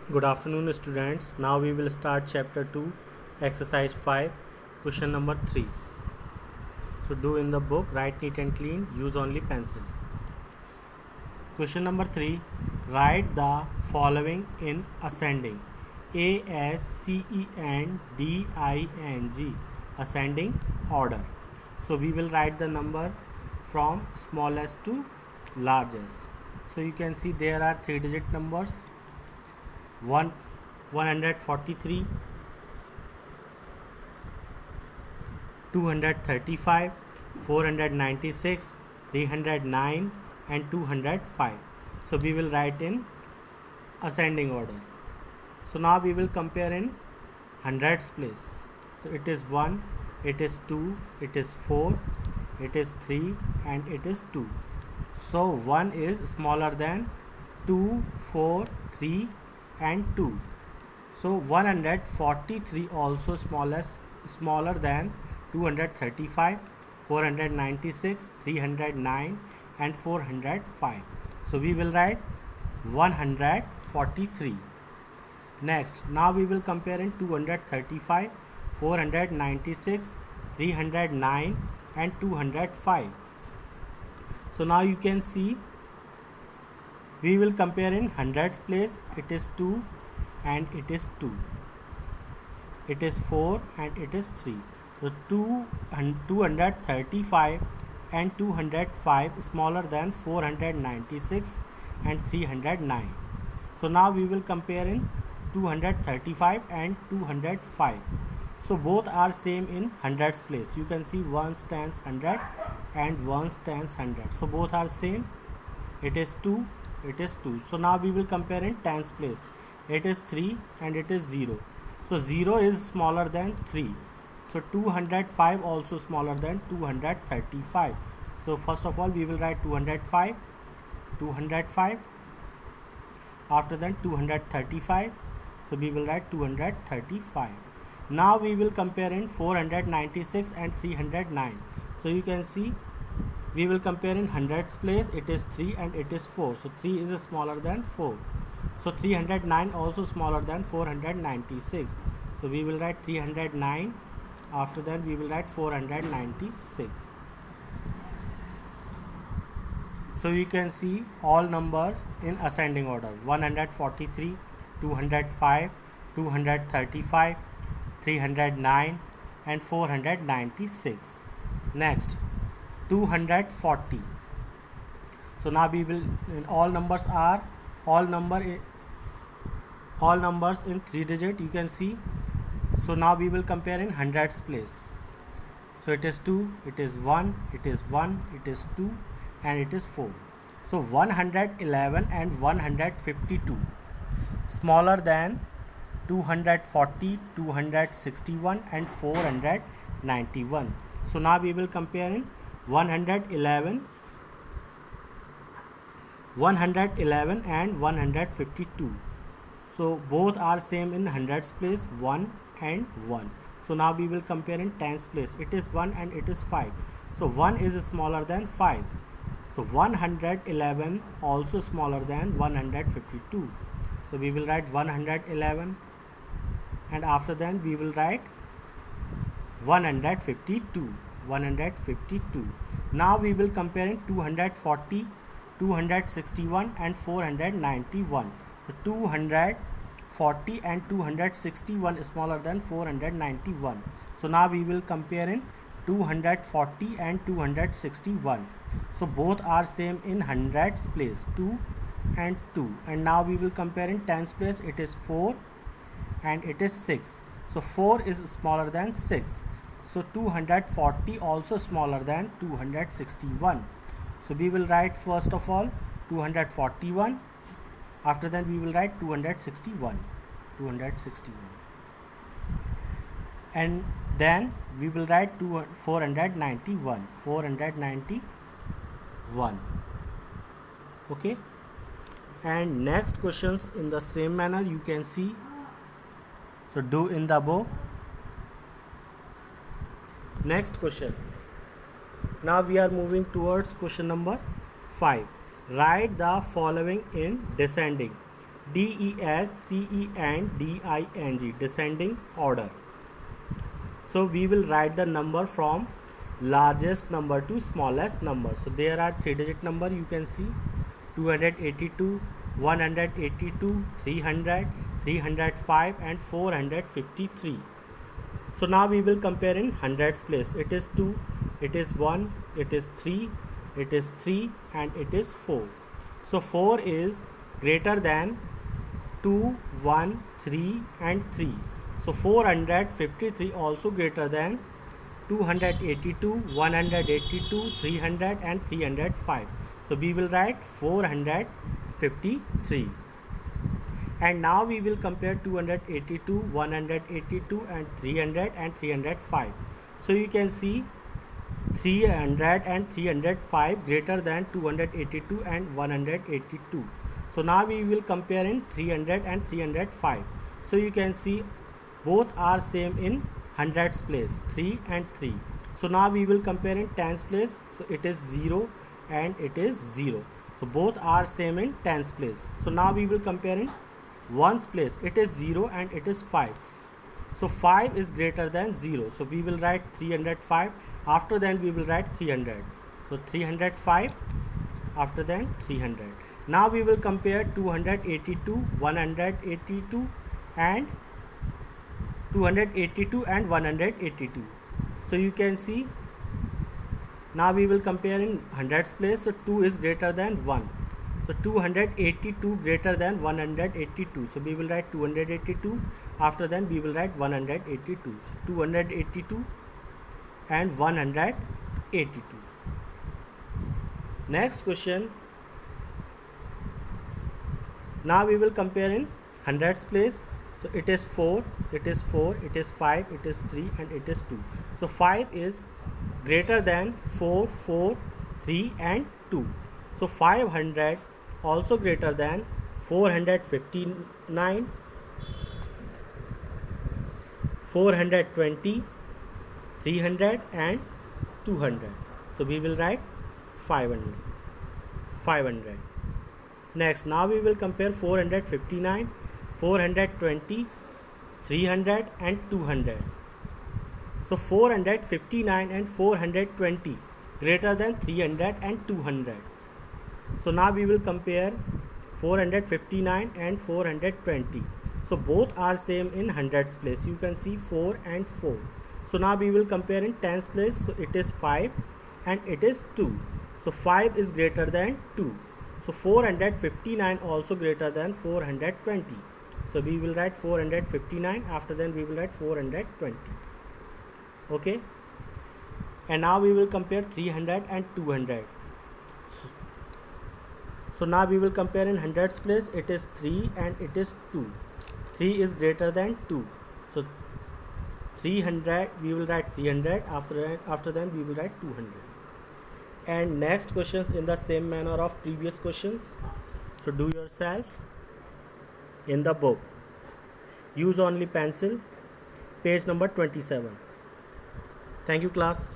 Good afternoon, students. Now we will start chapter 2, exercise 5, question number 3. So, do in the book, write neat and clean, use only pencil. Question number 3, write the following in ascending. ASCENDING, ascending order. So, we will write the number from smallest to largest. So, you can see there are 3-digit numbers. 143, 235, 496, 309 and 205. So we will write in ascending order. So now we will compare in hundreds place. So it is 1, it is 2, it is 4, it is 3 and it is 2. So 1 is smaller than 2, 4, 3 and 2. So 143 also smaller than 235, 496, 309 and 405. So we will write 143. Next, now we will compare in 235, 496, 309 and 205. So now you can see we will compare in hundreds place. It is 2 and it is 2. It is 4 and it is 3. So 235 and 205 smaller than 496 and 309. So now we will compare in 235 and 205. So both are same in hundreds place. You can see 1 stands 100 and 1 stands 100. So both are same. It is 2. It is 2. So now we will compare in tens place. It is 3 and it is 0. So 0 is smaller than 3. So 205 also smaller than 235. So first of all we will write 205. After that 235. So we will write 235. Now we will compare in 496 and 309. So you can see we will compare in hundreds place. It is 3 and it is 4. So 3 is smaller than 4. So 309 also smaller than 496. So we will write 309. After that we will write 496. So you can see all numbers in ascending order. 143, 205, 235, 309 and 496. Next, 240. So now we will all numbers in 3 digit. You can see. So now we will compare in hundreds place. So it is 2, it is 1, it is 1, it is 2 and it is 4. So 111 and 152 smaller than 240, 261 and 491. So now we will compare in 111 and 152. So both are same in hundreds place, 1 and 1. So now we will compare in tens place. It is 1 and it is 5. So 1 is smaller than 5. So 111 also smaller than 152. So we will write 111 and after that we will write 152. Now we will compare in 240, 261 and 491. So 240 and 261 smaller than 491. So now we will compare in 240 and 261. So both are same in hundreds place, 2 and 2. And now we will compare in tens place. It is 4 and it is 6. So 4 is smaller than 6. So 240 also smaller than 261. So we will write first of all 241. After that we will write 261. And then we will write 491. Okay. And next questions in the same manner you can see. So do in the book. Next question. Now we are moving towards question number 5. Write the following in descending. DESCENDING, descending order. So we will write the number from largest number to smallest number. So there are 3-digit number, you can see 282, 182, 300, 305 and 453. So now we will compare in hundreds place. It is 2, it is 1, it is 3, it is 3 and it is 4. So 4 is greater than 2, 1, 3 and 3. So 453 also greater than 282, 182, 300 and 305. So we will write 453. And now we will compare 282, 182 and 300 and 305. So you can see 300 and 305 greater than 282 and 182. So now we will compare in 300 and 305. So you can see both are same in hundreds place, 3 and 3. So now we will compare in tens place. So it is 0 and it is 0. So both are same in tens place. So now we will compare in ones place. It is 0 and it is 5. So 5 is greater than 0. So we will write 305. After then we will write 300. So 305. After then 300. Now we will compare 282, 182 and 282 and 182. So you can see now we will compare in hundreds place. So 2 is greater than 1. So 282 greater than 182. So we will write 282. After then we will write 182. So 282 and 182. Next question. Now we will compare in hundreds place. So it is 4, it is 4, it is 5, it is 3 and it is 2. So 5 is greater than 4, 4, 3 and 2. So 500 also greater than 459, 420, 300 and 200. So we will write 500. Next, now we will compare 459, 420, 300 and 200. So 459 and 420 greater than 300 and 200. So now we will compare 459 and 420. So both are same in hundreds place. You can see 4 and 4. So now we will compare in tens place. So it is 5 and it is 2. So 5 is greater than 2. So 459 also greater than 420. So we will write 459. After then we will write 420. Okay. And now we will compare 300 and 200. So now we will compare in hundreds place. It is 3 and it is 2. 3 is greater than 2. So 300 we will write 300. After then we will write 200. And next questions in the same manner of previous questions. So do yourself in the book. Use only pencil. Page number 27. Thank you, class.